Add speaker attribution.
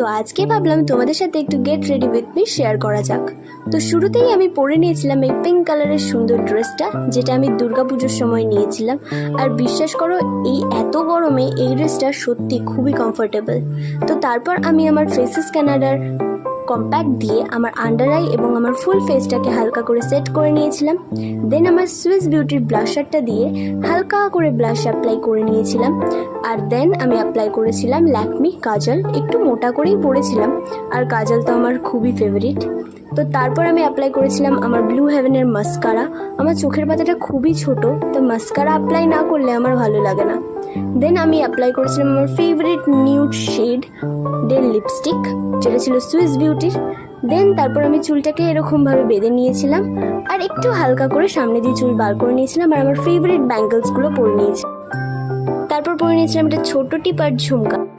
Speaker 1: তো আজকে ভাবলাম তোমাদের সাথে একটু get ready with me share করা যাক। তো শুরুতেই আমি পরে নিয়েছিলাম এই পিঙ্ক কালারের সুন্দর ড্রেসটা, যেটা আমি দুর্গাপুজোর সময় নিয়েছিলাম। আর বিশ্বাস করো, এই এত গরমে এই ড্রেসটা সত্যি খুবই কমফোর্টেবল। তো তারপর আমি আমার ফেসেস কানাডার কম্প্যাক্ট দিয়ে আমার আন্ডার আই এবং আমার ফুল ফেসটাকে হালকা করে সেট করে নিয়েছিলাম। দেন আমার সুইস বিউটির ব্লাশারটা দিয়ে হালকা করে ব্লাশ অ্যাপ্লাই করে নিয়েছিলাম। আর দেন আমি অ্যাপ্লাই করেছিলাম ল্যাকমি কাজল, একটু মোটা করেই পরেছিলাম, আর কাজল তো আমার খুবই ফেভারিট। তো তারপর আমি অ্যাপ্লাই করেছিলাম আমার ব্লু হেভেনের মাস্কারা। আমার চোখের পাতাটা খুবই ছোট, তো মাস্কারা অ্যাপ্লাই না করলে আমার ভালো লাগে না। দেন আমি অ্যাপ্লাই করেছিলাম আমার ফেভারিট নিউড শেড ডেল লিপস্টিক, যেটা ছিল সুইস বিউটির। দেন তারপর আমি চুলটাকে এরকমভাবে বেঁধে নিয়েছিলাম আর একটু হালকা করে সামনে দিয়ে চুল বার করে নিয়েছিলাম, আর আমার ফেভারিট ব্যাঙ্গলসগুলো পরে নিয়েছিলাম। তারপর পরে নিয়েছিলাম একটা ছোট টিপ আর ঝুমকা।